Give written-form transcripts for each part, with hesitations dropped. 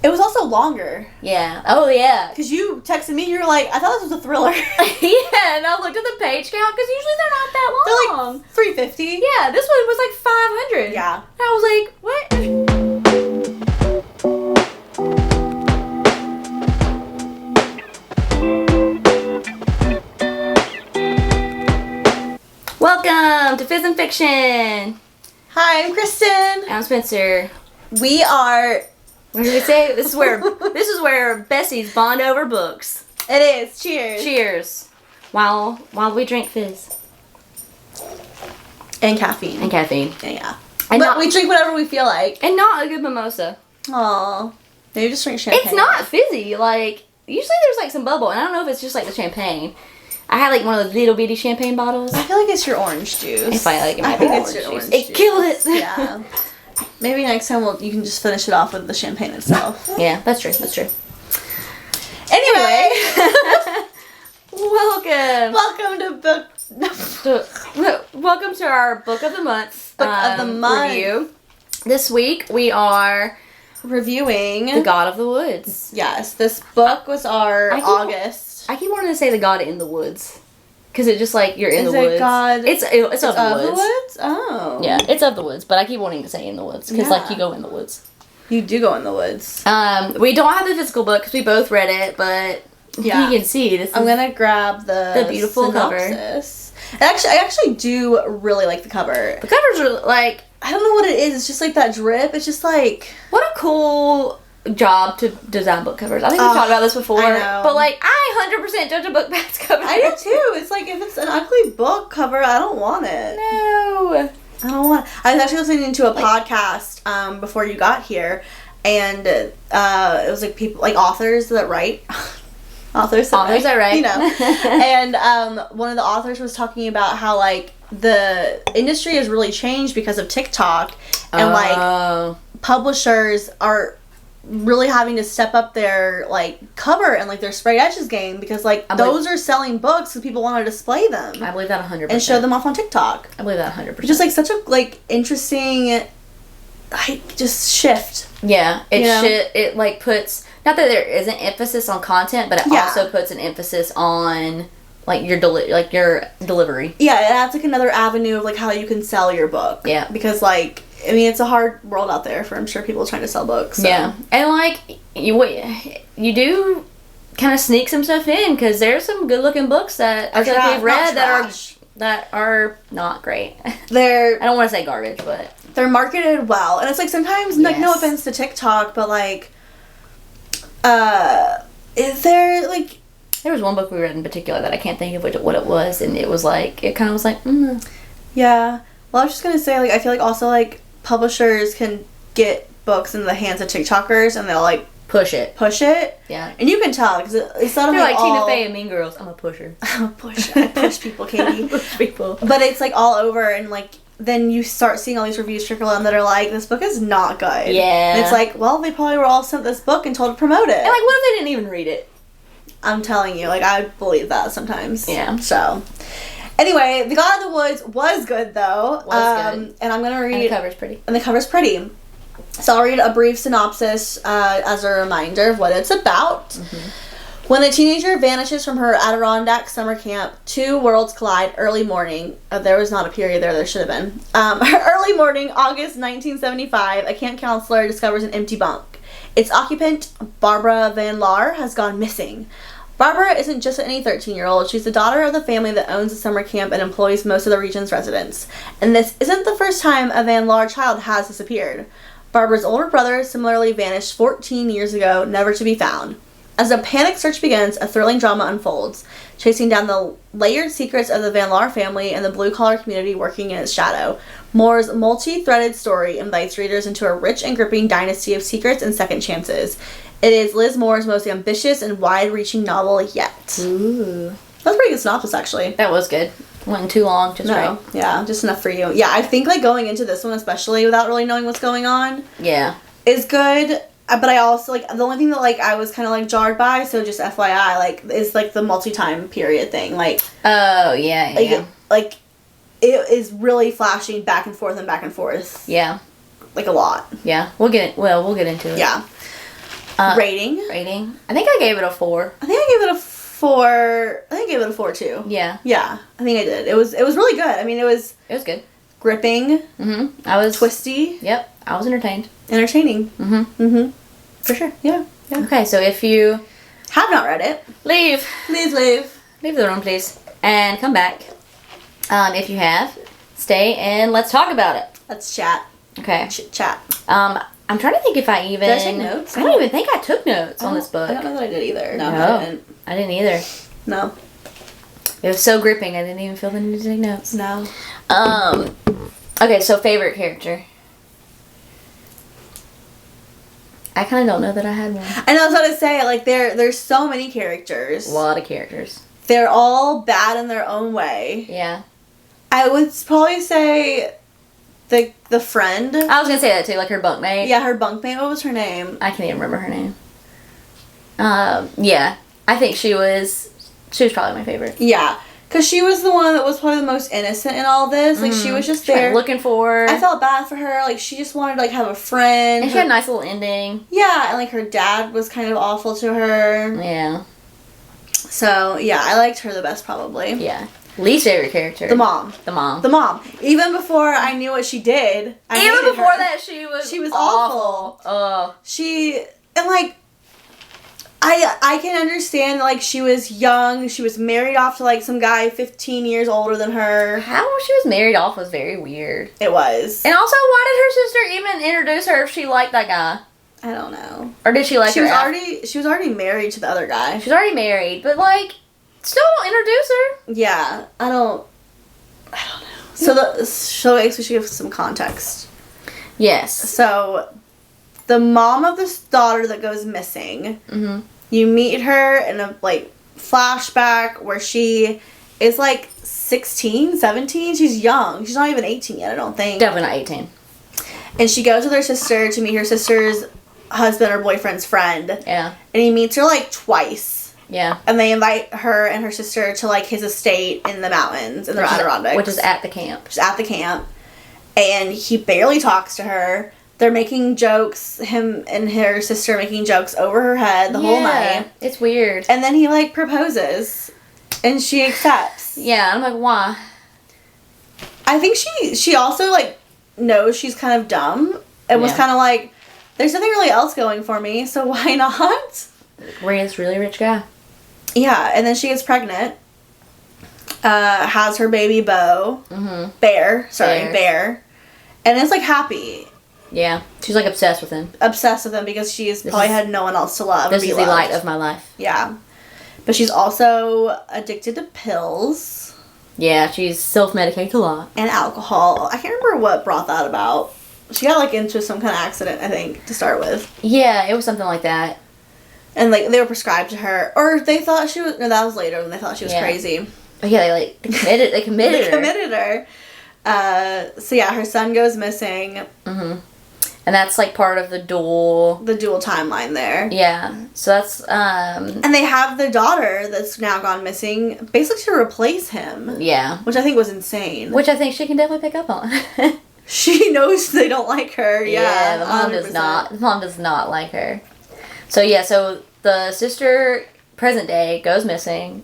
It was also longer. Yeah. Oh, yeah. Because you texted me, you were like, I thought this was a thriller. Yeah, and I looked at the page count, because usually they're not that long. They're like 350. Yeah, this one was like 500. Yeah. And I was like, what? Welcome to Fizz and Fiction. Hi, I'm Kristen. I'm Spencer. We are... What did we say? This is where Bessies bond over books. It is. Cheers. Cheers. While we drink Fizz. And caffeine. Yeah. But we drink whatever we feel like. And not a good mimosa. Aw. Maybe just drink champagne. It's not fizzy. Like, usually there's like some bubble, and I don't know if it's just like the champagne. I had like one of those little bitty champagne bottles. I feel like it's your orange juice. If I like it, I think it's your orange juice. It killed it. Yeah. Maybe next time you can just finish it off with the champagne itself. Yeah, that's true. Anyway. Welcome to our Book of the Month. Review. This week we are reviewing The God of the Woods. Yes, this book was our August. I keep wanting to say The God in the Woods. Because it's just like you're in the woods. It's of the woods. Oh. Yeah, it's of the woods, but I keep wanting to say in the woods. Because like you go in the woods. You do go in the woods. We don't have the physical book because we both read it, but yeah. You can see this. I'm gonna grab the beautiful synopsis. Cover. I actually do really like the cover. The covers are like, I don't know what it is. It's just like that drip. It's just like, what a cool job to design book covers. I think we've talked about this before. I know. But like, I 100% judge a book by its cover. I do too. It's like, if it's an ugly book cover, I don't want it. No. I don't want it. I was actually listening to a podcast before you got here, and it was like people, like authors that write. Authors that write. You know. And one of the authors was talking about how like the industry has really changed because of TikTok, and like publishers are really having to step up their like cover and like their sprayed edges game, because like those are selling books because people want to display them. I believe that 100%. And show them off on TikTok. I believe that 100%. Just like such a like interesting like just shift. Yeah, it like puts, not that there isn't emphasis on content, but it also puts an emphasis on like your delivery. Yeah, it adds like another avenue of like how you can sell your book. Yeah, because like, I mean, it's a hard world out there for, I'm sure, people trying to sell books. So. Yeah, and like you do kind of sneak some stuff in, because there's some good looking books that I feel like we've read that are not great. I don't want to say garbage, but they're marketed well, and it's like sometimes like, no offense to TikTok, but like is there like, there was one book we read in particular that I can't think of what it was, and it was like, it kind of was like, yeah. Well, I was just gonna say, like, I feel like also like publishers can get books into the hands of TikTokers, and they'll like push it. Yeah. And you can tell, because it's not like Tina Fey and Mean Girls. I'm a pusher. I'm a pusher. I push people, Katie. Push people. But it's like all over, and like then you start seeing all these reviews trickle in that are like, this book is not good. Yeah. And it's like, well, they probably were all sent this book and told to promote it. And like, what if they didn't even read it? I'm telling you, like, I believe that sometimes. Yeah. So, anyway, The God of the Woods was good, though. Was good. And I'm going to read... And the cover's pretty. And the cover's pretty. So I'll read a brief synopsis as a reminder of what it's about. Mm-hmm. When a teenager vanishes from her Adirondack summer camp, two worlds collide early morning. There was not a period there should have been. Early morning, August 1975, a camp counselor discovers an empty bunk. Its occupant, Barbara Van Laar, has gone missing. Barbara isn't just any 13-year-old. She's the daughter of the family that owns the summer camp and employs most of the region's residents. And this isn't the first time a Van Laar child has disappeared. Barbara's older brother similarly vanished 14 years ago, never to be found. As a panicked search begins, a thrilling drama unfolds, chasing down the layered secrets of the Van Laar family and the blue-collar community working in its shadow. Moore's multi-threaded story invites readers into a rich and gripping dynasty of secrets and second chances. It is Liz Moore's most ambitious and wide-reaching novel yet. Ooh. That's a pretty good synopsis, actually. That was good. Wasn't too long, just right. Yeah, just enough for you. Yeah, I think, like, going into this one, especially without really knowing what's going on, is good. But I also, like, the only thing that, like, I was kind of, like, jarred by, so just FYI, like, is, like, the multi-time period thing. Like, oh, yeah, yeah. Like, it is really flashing back and forth and back and forth. Yeah. Like, a lot. Yeah. We'll get into it. Yeah. Rating. I think I gave it a 4. I think I gave it a 4. I think I gave it a 4 too. Yeah. Yeah, I think I did. It was really good. I mean, it was good. Gripping. I was twisty. Yep. I was entertained. Entertaining. For sure. Yeah. Okay, so if you have not read it, leave the room, please, and come back. If you have, stay and let's talk about it. Let's chat. Okay. Chat. I'm trying to think if I even... Did I take notes? I don't even think I took notes on this book. I don't know that I did either. No, I didn't either. No. It was so gripping, I didn't even feel the need to take notes. No. Okay, so favorite character. I kind of don't know that I had one. I know, I was about to say, like, there's so many characters. A lot of characters. They're all bad in their own way. Yeah. I would probably say the friend. I was gonna say that too, like her bunkmate. Yeah, her bunkmate. What was her name? I can't even remember her name. Yeah. I think she was probably my favorite. Yeah. Because she was the one that was probably the most innocent in all this. Like, she was just there. Looking for her. I felt bad for her. Like, she just wanted to, like, have a friend. And she had a nice little ending. Yeah, and, like, her dad was kind of awful to her. Yeah. So, yeah, I liked her the best, probably. Yeah. Least favorite character. The mom. Even before I knew what she did, even before that, she was awful. Oh. And, like, I can understand, like, she was young. She was married off to, like, some guy 15 years older than her. How she was married off was very weird. It was. And also, why did her sister even introduce her if she liked that guy? I don't know. Or did she like she her? She was already married to the other guy. She was already married, but, like, still don't introduce her. Yeah, I don't know. So I guess we should give some context. Yes. So, the mom of this daughter that goes missing, you meet her in a, like, flashback where she is, like, 16, 17. She's young. She's not even 18 yet, I don't think. Definitely not 18. And she goes with her sister to meet her sister's husband or boyfriend's friend. Yeah. And he meets her, like, twice. Yeah. And they invite her and her sister to, like, his estate in the mountains, in the Adirondacks. Which is at the camp. Which is at the camp. And he barely talks to her. They're making jokes, him and her sister making jokes over her head the whole night. It's weird. And then he, like, proposes. And she accepts. Yeah, I'm like, why? I think she also, like, knows she's kind of dumb. And was kind of like, there's nothing really else going for me, so why not? Ray's really rich guy. Yeah, and then she gets pregnant. Has her baby Bear. And is, like, happy. Yeah, she's, like, obsessed with him. Because she's probably had no one else to love. This is the light of my life. Yeah. But she's also addicted to pills. Yeah, she's self-medicated a lot. And alcohol. I can't remember what brought that about. She got, like, into some kind of accident, I think, to start with. Yeah, it was something like that. And, like, they were prescribed to her. Or they thought she was... No, that was later when they thought she was crazy. But yeah, they committed her. So, yeah, her son goes missing. And that's, like, part of the dual timeline there. Yeah. So that's, And they have the daughter that's now gone missing, basically to replace him. Yeah. Which I think was insane. Which I think she can definitely pick up on. She knows they don't like her. Yeah, the mom 100%. Does not. The mom does not like her. So, yeah, so the sister, present day, goes missing.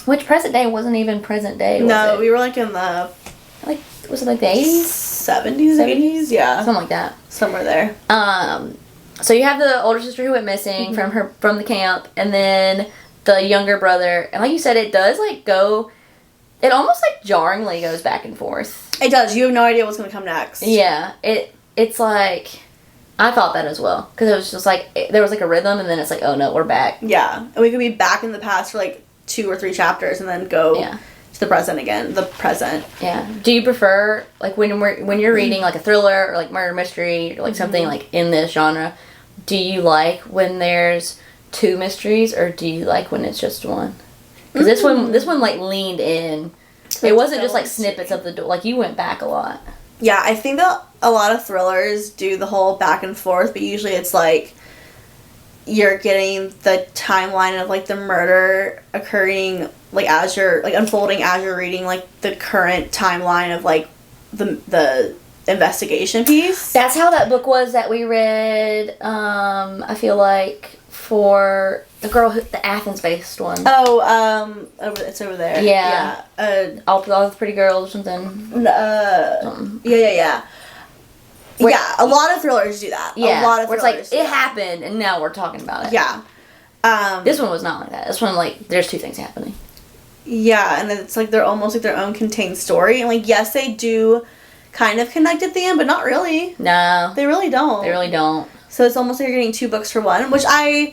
Which present day wasn't even present day, was it? We were, like, in the... Like, was it, like, the 80s? 70s, 80s? Yeah. Something like that. Somewhere there. So you have the older sister who went missing from the camp, and then the younger brother. And like you said, it does, like, go... It almost, like, jarringly goes back and forth. It does. You have no idea what's going to come next. Yeah. It's like... I thought that as well. Because it was just, like... There was, like, a rhythm, and then it's like, oh, no, we're back. Yeah. And we could be back in the past for, like, 2 or 3 chapters, and then go... Yeah. To the present again. The present. Yeah. Do you prefer, like, when you're reading, like, a thriller or, like, murder mystery or, like, something, like, in this genre, do you like when there's 2 mysteries or do you like when it's just one? Because this one, like, leaned in. It wasn't just, like, snippets of the door. Like, you went back a lot. Yeah, I think that a lot of thrillers do the whole back and forth, but usually it's, like, you're getting the timeline of, like, the murder occurring, like, as you're, like, unfolding as you're reading, like, the current timeline of, like, the investigation piece. That's how that book was that we read, I feel like, for the girl the Athens-based one. Oh, it's over there. Yeah. All the Pretty Girls or something. Yeah. Yeah, a lot of thrillers do that. Yeah. A lot of where thrillers it's like, it happened, and now we're talking about it. Yeah. This one was not like that. This one, like, there's two things happening. Yeah, and it's like they're almost like their own contained story. And, like, yes, they do kind of connect at the end, but not really. No. They really don't. They really don't. So it's almost like you're getting 2 books for one, which I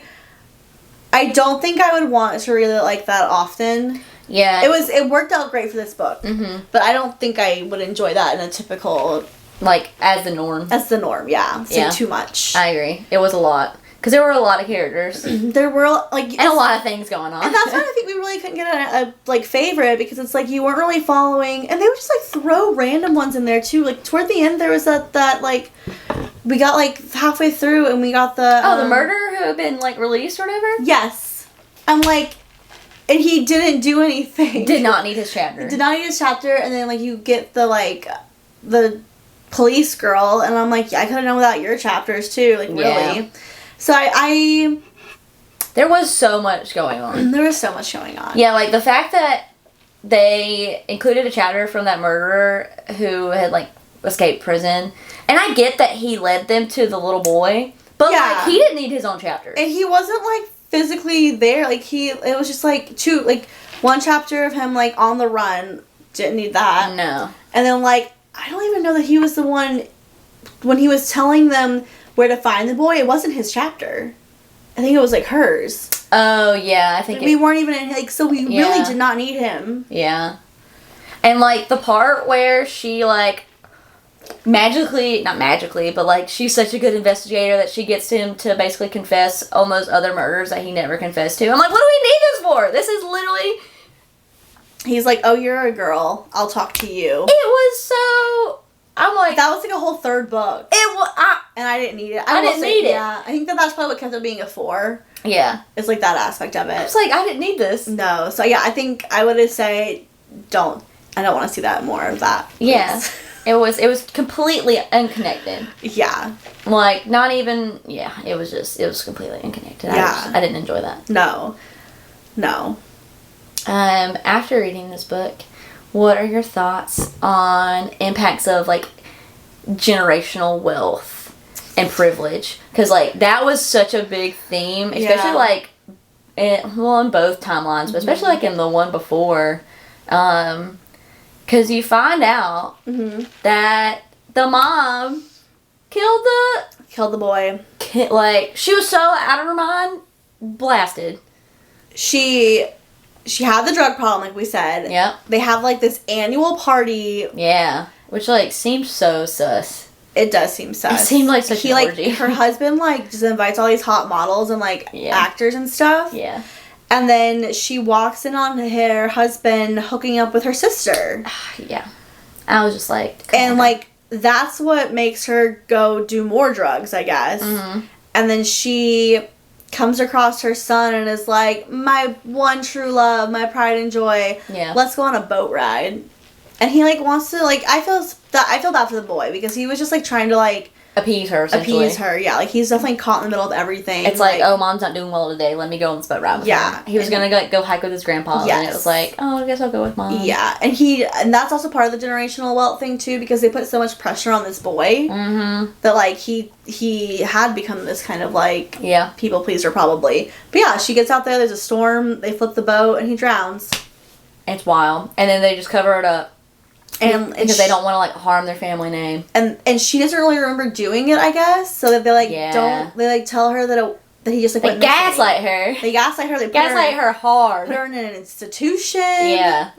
don't think I would want to read it like that often. Yeah. It worked out great for this book. Mm-hmm. But I don't think I would enjoy that in a typical... Like, as the norm. As the norm, yeah. It's like too much. I agree. It was a lot. Because there were a lot of characters. There were, like... And a lot of things going on. And that's why I think we really couldn't get a like, favorite, because it's like, you weren't really following... And they would just, like, throw random ones in there, too. Like, toward the end, there was that like... We got, like, halfway through, and we got the... the murderer who had been, like, released or whatever? Yes. I'm like... And he didn't do anything. Did not need his chapter. Did not need his chapter, and then, like, you get the, like... The police girl, and I'm like, yeah, I could have known without your chapters, too. Like, really. Yeah. So I there was so much going on. There was so much going on. Yeah, like the fact that they included a chapter from that murderer who had like escaped prison, and I get that he led them to the little boy, but like he didn't need his own chapter, and he wasn't like physically there. Like it was just like one chapter of him like on the run. Didn't need that. No. And then like I don't even know that he was the one when he was telling them where to find the boy. It wasn't his chapter. I think it was like hers. Oh yeah, I think we weren't even in like, so we really did not need him. Yeah. And like the part where she like not magically, but like she's such a good investigator that she gets him to basically confess on those other murders that he never confessed to. I'm like, what do we need this for? This is literally... He's like, oh, you're a girl. I'll talk to you. It was so... I'm like... That was like a whole 3rd book. It was... And I didn't need it. I didn't need it. Yeah. I think that's probably what kept it being a 4. Yeah. It's like that aspect of it. I was like, I didn't need this. No. So yeah, I think I would say I don't want to see that more of that. Please. Yeah. It was completely unconnected. Yeah. Like, not even... Yeah. It was completely unconnected. Yeah. I didn't enjoy that. No. After reading this book, what are your thoughts on impacts of, like, generational wealth and privilege? Because, like, that was such a big theme, especially, like, in both timelines, but especially, like, in the one before. Because you find out that the mom killed the boy. Like, she was so out of her mind, blasted. She had the drug problem, like we said. Yep. They have, like, this annual party. Yeah. Which, like, seems so sus. It does seem sus. It seemed like such an orgy. Her husband, like, just invites all these hot models and, like, actors and stuff. Yeah. And then she walks in on her husband hooking up with her sister. Yeah. I was just like... And, like, that's what makes her go do more drugs, I guess. Mm-hmm. And then she... comes across her son and is like, my one true love, my pride and joy. Yeah. Let's go on a boat ride. And he like wants to like I feel bad for the boy because he was just like trying to like appease her essentially. Yeah. Like he's definitely caught in the middle of everything. It's like, oh, mom's not doing well today. Let me go on this boat ride with her. He was gonna go hike with his grandpa. Yes. And it was like, oh, I guess I'll go with mom. Yeah. And that's also part of the generational wealth thing too because they put so much pressure on this boy that like he had become this kind of like people pleaser probably. But yeah, she gets out there. There's a storm. They flip the boat and he drowns. It's wild. And then they just cover it up. And because they don't want to like harm their family name. And she doesn't really remember doing it, I guess. So that they like don't they like tell her that he just like went missing. Gaslight her. They gaslight her. They gaslight her hard. Put her in an institution. Yeah.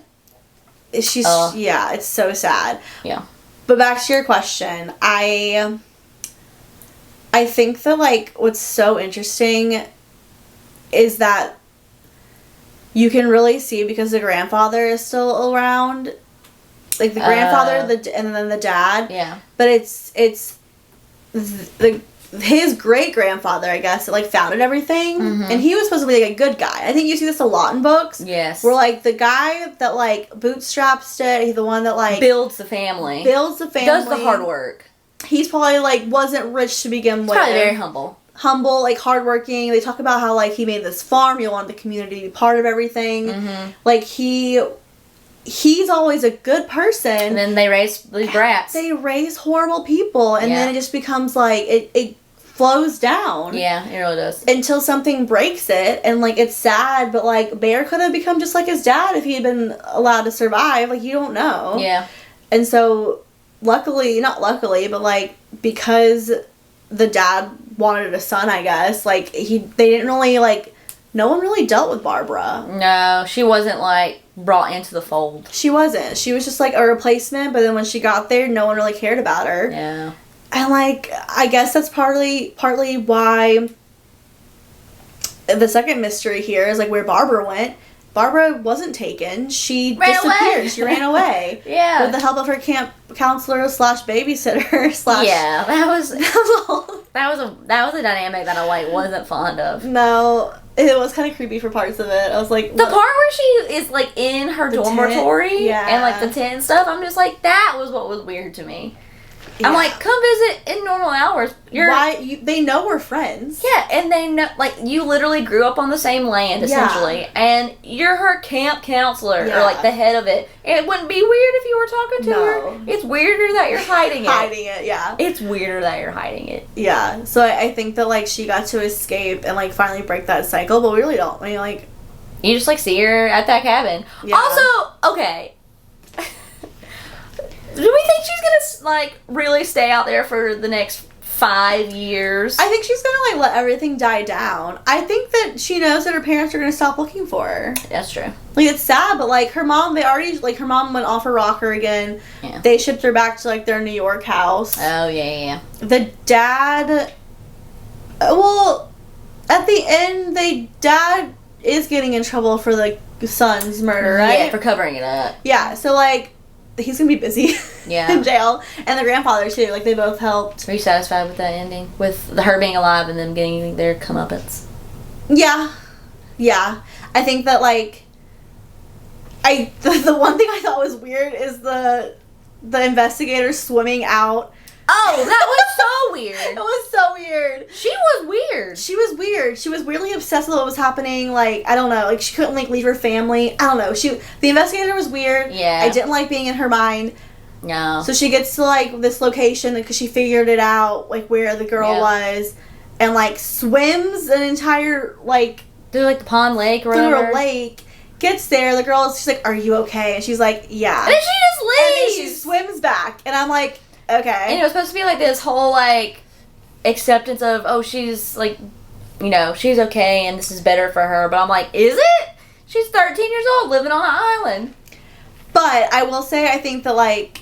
She's it's so sad. Yeah. But back to your question, I think that like what's so interesting is that you can really see because the grandfather is still around. Like the grandfather, and then the dad. Yeah. But it's the his great-grandfather, I guess, like, founded everything. And he was supposed to be, like, a good guy. I think you see this a lot in books. Yes. Where, like, the guy that, like, bootstraps it, he's the one that, like... builds the family. Does the hard work. He's probably, like, wasn't rich to begin with. Probably very humble. Humble, like, hardworking. They talk about how, like, he made this farm. He wanted the community to be part of everything. Like, he's always a good person. And then they raise these brats. They raise horrible people. And then it just becomes, like, it flows down. Yeah, it really does. Until something breaks it. And, like, it's sad. But, like, Bear could have become just like his dad if he had been allowed to survive. Like, you don't know. Yeah. And so, luckily, not luckily, but, like, because the dad wanted a son, I guess, like, they didn't really, like, no one really dealt with Barbara. No, she wasn't, like, brought into the fold. She wasn't. She was just, like, a replacement, but then when she got there, no one really cared about her. Yeah. And, like, I guess that's partly why the second mystery here is, like, where Barbara went. Barbara wasn't taken. She disappeared. Away. She ran away. Yeah. With the help of her camp counselor / babysitter / Yeah, that was a dynamic that I, like, wasn't fond of. No, it was kind of creepy for parts of it. I was like... The part where she is, like, in her dormitory and, like, the tent and stuff, I'm just like, that was what was weird to me. Yeah. I'm like, come visit in normal hours. They know we're friends. Yeah, and they know, like, you literally grew up on the same land, essentially, and you're her camp counselor, or, like, the head of it. It wouldn't be weird if you were talking to her. It's weirder that you're hiding it. Yeah. It's weirder that you're hiding it. Yeah, so I think that, like, she got to escape and, like, finally break that cycle, but we really don't. I mean, like... You just, like, see her at that cabin. Yeah. Also, okay... Do we think she's gonna, like, really stay out there for the next 5 years? I think she's gonna, like, let everything die down. I think that she knows that her parents are gonna stop looking for her. That's true. Like, it's sad, but, like, her mom went off her rocker again. Yeah. They shipped her back to, like, their New York house. Oh, yeah. The dad... Well, at the end, dad is getting in trouble for the son's murder, right? Yeah, for covering it up. Yeah, so, like... He's gonna be busy in jail. And the grandfather, too. Like, they both helped. Are you satisfied with that ending? With her being alive and them getting their comeuppance? Yeah. Yeah. I think that, like... The one thing I thought was weird is the investigator swimming out. Oh, that was so weird. It was so weird. She was weird. She was weird. She was weirdly obsessed with what was happening. Like, I don't know. Like, she couldn't, like, leave her family. I don't know. The investigator was weird. Yeah. I didn't like being in her mind. No. So she gets to, like, this location because she figured it out, like, where the girl was, and, like, swims an entire, like... Through, like, the pond lake or whatever. Through a lake. Gets there. The girl, she's like, are you okay? And she's like, yeah. And then she just leaves. And then she swims back. And I'm like... Okay. And it was supposed to be, like, this whole, like, acceptance of, oh, she's, like, you know, she's okay and this is better for her. But I'm like, is it? She's 13 years old living on an island. But I will say, I think that, like,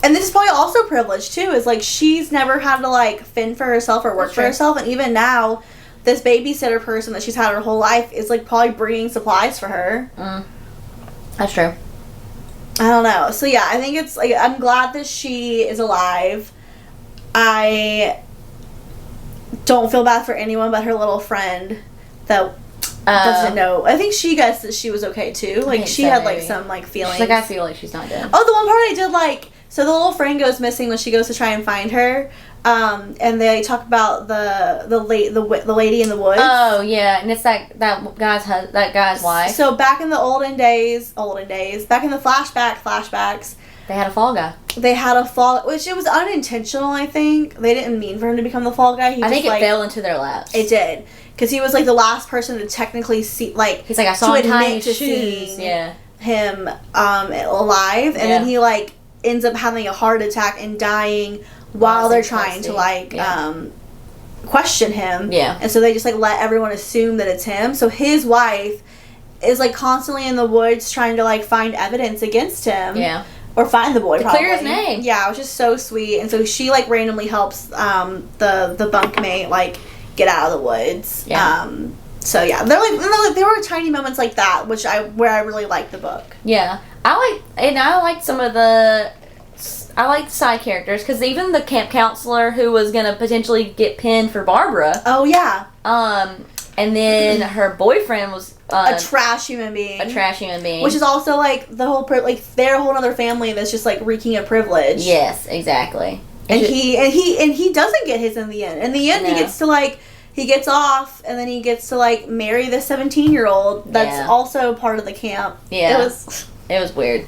and this is probably also privilege, too, is, like, she's never had to, like, fend for herself or work for herself. And even now, this babysitter person that she's had her whole life is, like, probably bringing supplies for her. That's true. I don't know. So, yeah, I think it's, like, I'm glad that she is alive. I don't feel bad for anyone but her little friend that doesn't know. I think she guessed that she was okay, too. Like, she had, like, some, like, feelings. She's like, I feel like she's not dead. Oh, the one part I did like... So the little friend goes missing when she goes to try and find her. And they talk about the lady in the woods. Oh, yeah. And it's that guy's wife. So back in the olden days, back in the flashbacks... They had a fall guy. Which it was unintentional, I think. They didn't mean for him to become the fall guy. I think it fell into their laps. It did. Because he was, like, the last person to technically see, like... He's like, I saw him tying his shoes. Him alive. And then he, like, ends up having a heart attack and dying while they're trying to, like, question him. Yeah. And so they just, like, let everyone assume that it's him. So his wife is, like, constantly in the woods trying to, like, find evidence against him. Yeah. Or find the boy, probably. Clear his name. Yeah, it was just so sweet. And so she, like, randomly helps the bunkmate, like, get out of the woods. Yeah. So, yeah. There were tiny moments like that, where I really liked the book. Yeah. I liked some of the I like the side characters, because even the camp counselor who was gonna potentially get pinned for Barbara. Oh yeah. And then her boyfriend was a trash human being. Which is also like the whole they're a whole other family that's just like reeking of privilege. Yes, exactly. And he doesn't get his in the end. In the end, no. He gets off, and then he gets to like marry the 17-year-old that's also part of the camp. Yeah, it was weird,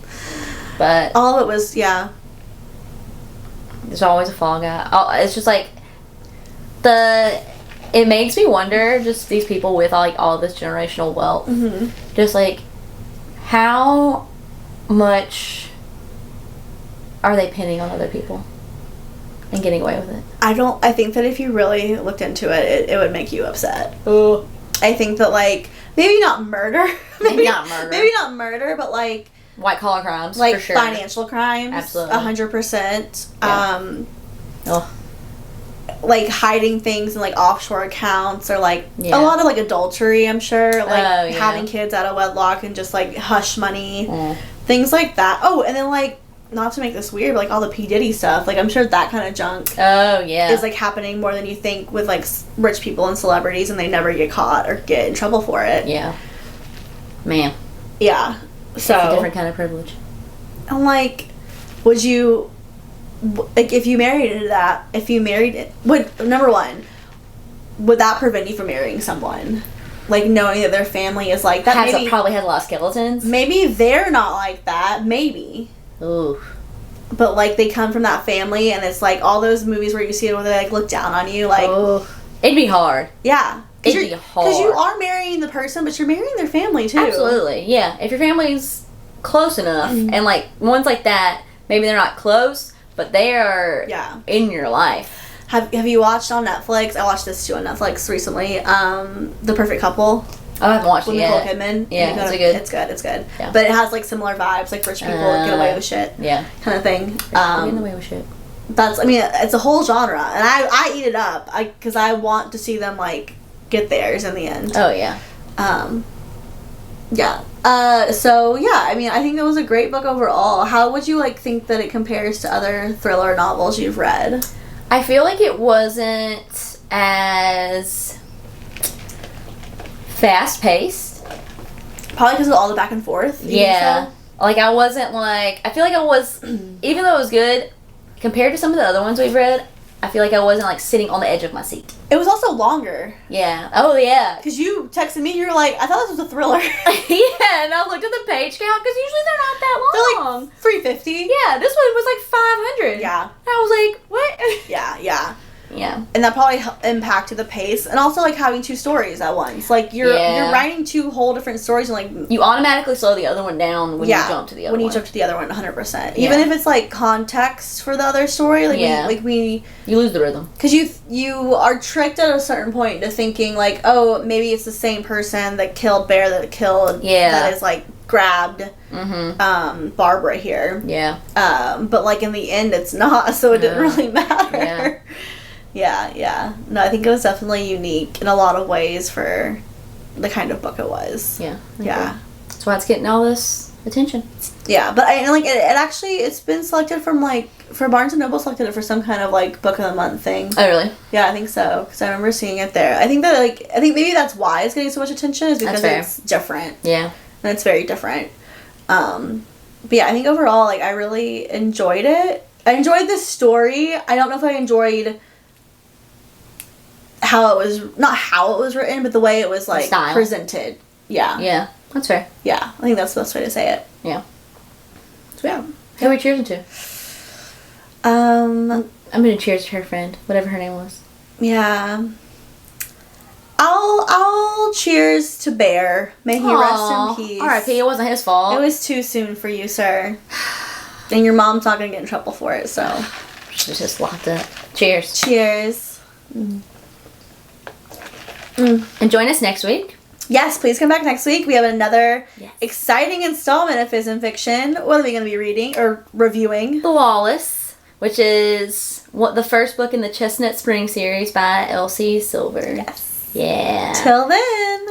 but all of it was There's always a fall guy. It's just like it makes me wonder, just these people with all this generational wealth, just like how much are they pinning on other people and getting away with it? I think that if you really looked into it, it would make you upset. Oh. I think that maybe not murder. Maybe not murder. Maybe not murder, but white collar crimes, like for sure. Financial crimes. Absolutely. 100%. Yeah. Like hiding things in offshore accounts, or a lot of adultery, I'm sure, having kids out of wedlock and just hush money, things like that. Oh, and then not to make this weird, but all the P. Diddy stuff, I'm sure that kind of junk is happening more than you think with rich people and celebrities, and they never get caught or get in trouble for it. Yeah. Man. Yeah. So it's a different kind of privilege. I'm would you, if you married into that, number one, would that prevent you from marrying someone? Knowing that their family is like that? Probably has a lot of skeletons. Maybe they're not like that. Maybe. Ooh. But they come from that family, and it's all those movies where you see it where they look down on you. It'd be hard. Yeah. It'd be hard. Because you are marrying the person, but you're marrying their family too. Absolutely. Yeah. If your family's close enough, and ones like that, maybe they're not close, but they are in your life. Have you watched on Netflix? I watched this too on Netflix recently. The Perfect Couple. Oh, I haven't watched it yet. Nicole Kidman. Yeah, is it good? It's good. Yeah. But it has similar vibes, rich people get away with shit. Yeah. Kind of thing. Getting away with shit. It's a whole genre, and I eat it up because I want to see them get theirs in the end. Oh yeah. Yeah. So yeah, I think it was a great book overall. How would you think that it compares to other thriller novels you've read? I feel like it wasn't as fast-paced. Probably because of all the back and forth. Yeah. I wasn't I feel like I was, even though it was good, compared to some of the other ones we've read, I feel like I wasn't sitting on the edge of my seat. It was also longer. Yeah. Oh yeah. Because you texted me, you were I thought this was a thriller. Yeah, and I looked at the page count, because usually they're not that long. They're 350. Yeah, this one was 500. Yeah. And I was what? Yeah. Yeah. And that probably impacted the pace, and also having two stories at once. You're writing two whole different stories, and you automatically slow the other one down when you jump to the other one. When you jump to the other one, 100%. Even if it's context for the other story, you lose the rhythm, because you are tricked at a certain point into thinking oh, maybe it's the same person that killed Bear that killed that is grabbed Barbara here. Yeah. But in the end, it's not, so it didn't really matter. Yeah. No, I think it was definitely unique in a lot of ways for the kind of book it was. Yeah. Yeah. That's why it's getting all this attention. Yeah, but it's been selected from for Barnes & Noble selected it for some kind of book of the month thing. Oh, really? Yeah, I think so, because I remember seeing it there. I think that I think maybe that's why it's getting so much attention, is because it's different. Yeah. And it's very different. But yeah, I think overall, I really enjoyed it. I enjoyed the story. I don't know if I enjoyed not how it was written, but the way it was presented. Yeah. Yeah, that's fair. Yeah, I think that's the best way to say it. Yeah. So yeah. Who are we cheering to? I'm gonna cheers to her friend, whatever her name was. Yeah. I'll cheers to Bear. May he rest in peace. R.I.P. It wasn't his fault. It was too soon for you, sir. And your mom's not gonna get in trouble for it, so. She's just locked up. Cheers. Cheers. And join us next week. Yes, please come back next week. We have another exciting installment of Fizz and Fiction. What are we going to be reading or reviewing? The Lawless, which is the first book in the Chestnut Spring series by Elsie Silver. Yes. Yeah. Till then.